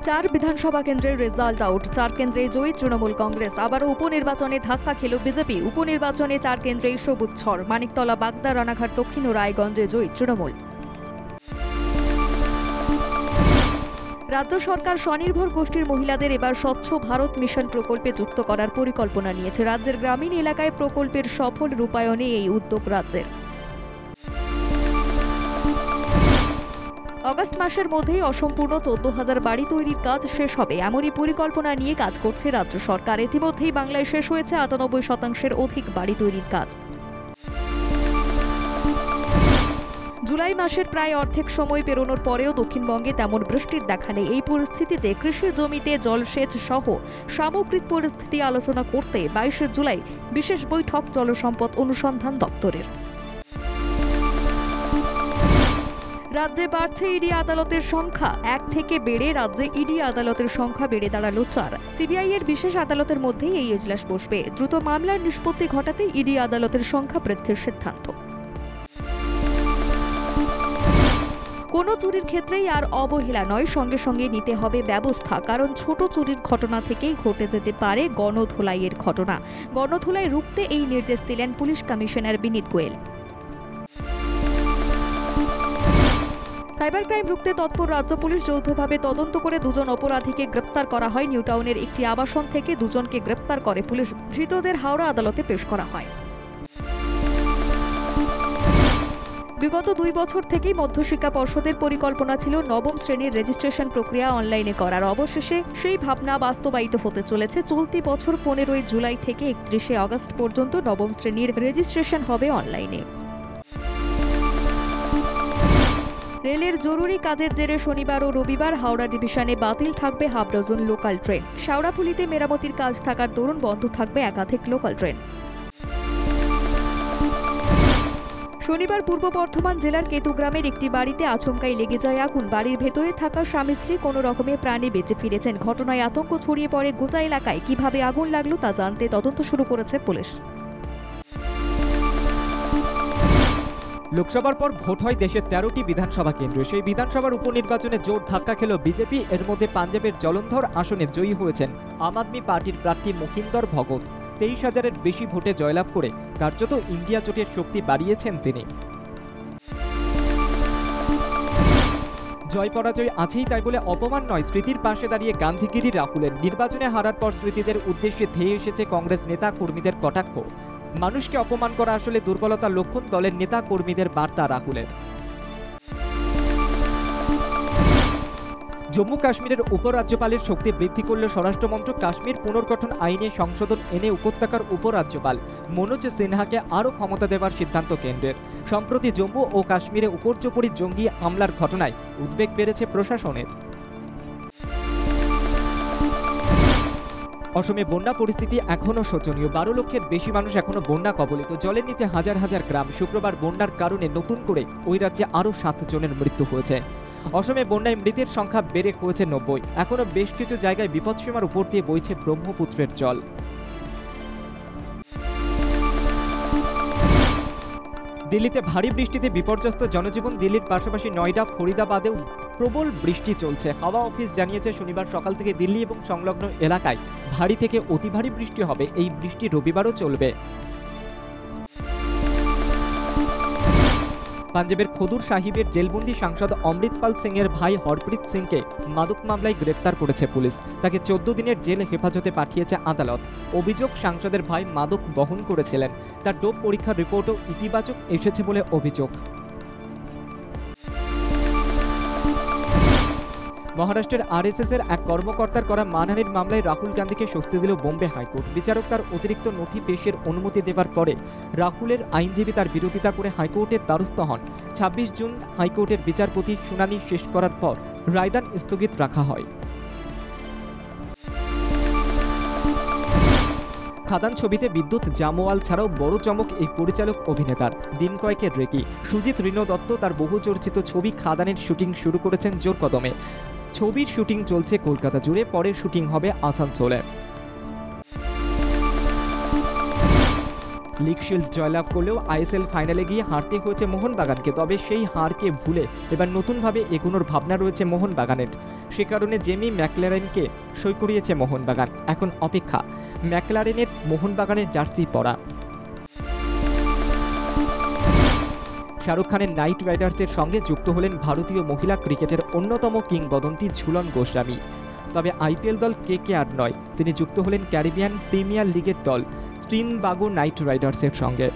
চার বিধানসভা কেন্দ্রের রেজাল্ট আউট। 4 কেন্দ্রে জয়ী তৃণমূল কংগ্রেস। আবারও উপনির্বাচনে ধাক্কা খেল বিজেপি। উপনির্বাচনে 4 কেন্দ্রে সবুজ ঝড়। মানিকতলা, বাগদা, রানাঘাট দক্ষিণ ও রায়গঞ্জে জয়ী তৃণমূল। রাজ্য সরকার স্বনির্ভর গোষ্ঠীর মহিলাদের এবার স্বচ্ছ ভারত মিশন প্রকল্পে যুক্ত করার পরিকল্পনা নিয়েছে। রাজ্যের গ্রামীণ এলাকায় প্রকল্পের সফল রূপায়ণে এই উদ্যোগ রাজ্যের। অগস্ট মাসের মধ্যেই অসম্পূর্ণ 14,000 বাড়ি তৈরির কাজ শেষ হবে, এমনই পরিকল্পনা নিয়ে কাজ করছে রাজ্য সরকার। ইতিমধ্যেই বাংলায় শেষ হয়েছে 98% অধিক বাড়ি তৈরির কাজ। জুলাই মাসের প্রায় অর্ধেক সময় পেরোনোর পরেও দক্ষিণবঙ্গে তেমন বৃষ্টির দেখা নেই। এই পরিস্থিতিতে কৃষি জমিতে জলসেচ সহ সামগ্রিক পরিস্থিতি আলোচনা করতে 22 জুলাই বিশেষ বৈঠক জলসম্পদ অনুসন্ধান দপ্তরের। রাজ্যে বাড়ছে ইডি আদালতের সংখ্যা। 1 থেকে বেড়ে রাজ্যে ইডি আদালতের সংখ্যা বেড়ে দাঁড়ালো 4। সিবিআই এর বিশেষ আদালতের মধ্যেই এই এজলাস বসবে। দ্রুত মামলার নিষ্পত্তি ঘটাতে ইডি আদালতের সংখ্যা বৃদ্ধির সিদ্ধান্ত। কোনো চুরির ক্ষেত্রেই আর অবহেলা নয়, সঙ্গে সঙ্গে নিতে হবে ব্যবস্থা। কারণ ছোট চুরির ঘটনা থেকেই ঘটে যেতে পারে গণধোলাইয়ের ঘটনা। গণধোলাই রুখতে এই নির্দেশ দিলেন পুলিশ কমিশনার বিনীত গোয়েল। সাইবার ক্রাইম রুখতে তৎপর রাজ্য পুলিশ যৌথভাবে তদন্ত করে 2 জন অপরাধীকে গ্রেপ্তার করা হয়। নিউ টাউনের একটি আবাসন থেকে 2 জনকে গ্রেপ্তার করে পুলিশ। ধৃতদের হাওড়া আদালতে পেশ করা হয়। বিগত 2 বছর থেকেই মধ্যশিক্ষা পর্ষদের পরিকল্পনা ছিল নবম শ্রেণীর রেজিস্ট্রেশন প্রক্রিয়া অনলাইনে করার। অবশেষে সেই ভাবনা বাস্তবায়িত হতে চলেছে। চলতি বছর 15 জুলাই থেকে 31 আগস্ট পর্যন্ত নবম শ্রেণীর রেজিস্ট্রেশন হবে অনলাইনে। রেলের জরুরি কাজের জেরে শনিবার ও রবিবার হাওড়া ডিভিশনে বাতিল থাকবে হাফ ডজন লোকাল ট্রেন। শেওড়াফুলিতে মেরামতির কাজ থাকার দরুন বন্ধ থাকবে একাধিক লোকাল ট্রেন। শনিবার পূর্ব বর্ধমান জেলার কেতুগ্রামের একটি বাড়িতে আচমকাই লেগে যায় আগুন। বাড়ির ভেতরে থাকা স্বামী স্ত্রী কোনো রকমে প্রাণে বেঁচে ফিরেছেন। ঘটনায় আতঙ্ক ছড়িয়ে পড়ে গোটা এলাকায়। কিভাবে আগুন লাগলো তা জানতে তদন্ত শুরু করেছে পুলিশ। লোকসভার পর ভোট হয় দেশের 13টি বিধানসভা কেন্দ্রে। সেই বিধানসভার উপনির্বাচনে জোর ধাক্কা খেল বিজেপি। এর মধ্যে পাঞ্জাবের জলন্ধর আসনে জয়ী হয়েছেন আম আদমি পার্টির প্রার্থী মহিন্দর ভগত। 23,000-এর বেশি ভোটে জয়লাভ করে কার্যত ইন্ডিয়া জোটের শক্তি বাড়িয়েছেন তিনি। জয় পরাজয় আছেই, তাই বলে অপমান নয়। স্মৃতির পাশে দাঁড়িয়ে গান্ধীগিরি রাহুলের। নির্বাচনে হারার পর স্মৃতিদের উদ্দেশ্যে ধেয়ে এসেছে কংগ্রেস নেতা কর্মীদের কটাক্ষ। মানুষকে অপমান করা আসলে দুর্বলতার লক্ষণ, দলের নেতা কর্মীদের বার্তা রাহুলের। জম্মু কাশ্মীরের উপরাজ্যপালের শক্তি বৃদ্ধি করল স্বরাষ্ট্রমন্ত্রক। কাশ্মীর পুনর্গঠন আইনে সংশোধন এনে উপত্যকার উপরাজ্যপাল মনোজ সিনহাকে আরও ক্ষমতা দেওয়ার সিদ্ধান্ত কেন্দ্রের। সম্প্রতি জম্মু ও কাশ্মীরে উপর্যুপরি জঙ্গি হামলার ঘটনায় উদ্বেগ বেড়েছে প্রশাসনের। অসমে বন্যা পরিস্থিতি এখনও শোচনীয়। 12 লক্ষের বেশি মানুষ এখনও বন্যা কবলিত। জলের নিচে হাজার হাজার গ্রাম। শুক্রবার বন্যার কারণে নতুন করে ওই রাজ্যে আরও 7 জনের মৃত্যু হয়েছে। অসমে বন্যায় মৃতের সংখ্যা বেড়ে হয়েছে 90। এখনও বেশ কিছু জায়গায় বিপদসীমার উপর দিয়ে বইছে ব্রহ্মপুত্রের জল। দিল্লিতে ভারী বৃষ্টিতে বিপর্যস্ত জনজীবন। দিল্লির পাশাপাশি নয়ডা, ফরিদাবাদেও প্রবল বৃষ্টি চলছে। হাওয়া অফিস জানিয়েছে শনিবার সকাল থেকে দিল্লি এবং সংলগ্ন এলাকায় ভারী থেকে অতি ভারী বৃষ্টি হবে। এই বৃষ্টি রবিবারও চলবে। পাঞ্জাবের খদুর সাহিবের জেলবন্দি সাংসদ অমৃতপাল সিং এর ভাই হরপ্রীত সিংকে মাদক মামলায় গ্রেপ্তার করেছে পুলিশ। তাকে 14 দিনের জেল হেফাজতে পাঠিয়েছে আদালত। অভিযোগ, সাংসদের ভাই মাদক বহন করেছিলেন। তার ডোপ পরীক্ষার রিপোর্টও ইতিবাচক এসেছে বলে অভিযোগ। মহারাষ্ট্রের আরএসএস এর এক কর্মকর্তার করা মানহানির মামলায় রাহুল গান্ধীকে স্বস্তি দিল বোম্বে হাইকোর্ট। বিচারক তার অতিরিক্ত নথি পেশের অনুমতি দেওয়ার পরে রাহুলের আইনজীবী তার বিরোধিতা করে হাইকোর্টের দ্বারস্থ হন। 26 জুন হাইকোর্টের বিচারপতি শুনানি শেষ করার পর রায়দান স্থগিত রাখা হয়। খাদান ছবিতে বিদ্যুৎ জামওয়াল ছাড়াও বড় চমক এই পরিচালক অভিনেতার। দিন কয়েকের রেকি। সুজিত রিনো দত্ত তার বহুচর্চিত ছবি খাদানের শুটিং শুরু করেছেন জোর কদমে। ছবির শুটিং চলছে কলকাতা জুড়ে, পরে শুটিং হবে আসানসোলে। লিগ শিল্ড জয়লাভ করলেও আইএসএল ফাইনালে গিয়ে হারতে হয়েছে মোহনবাগানকে। তবে সেই হারকে ভুলে এবার নতুনভাবে এগোনোর ভাবনা রয়েছে মোহনবাগানের। সে কারণে জেমি ম্যাকলারেনকে সই করিয়েছে মোহনবাগান। এখন অপেক্ষা ম্যাকলারেনের মোহনবাগানের জার্সি পরা। শাহরুখ খানের নাইট রাইডার্সের সঙ্গে যুক্ত হলেন ভারতীয় মহিলা ক্রিকেটের অন্যতম কিংবদন্তি ঝুলন গোস্বামী। তবে আইপিএল দল কেকেআর নয়, তিনি যুক্ত হলেন ক্যারিবিয়ান প্রিমিয়ার লিগের দল ট্রিনবাগো নাইট রাইডার্সের সঙ্গে।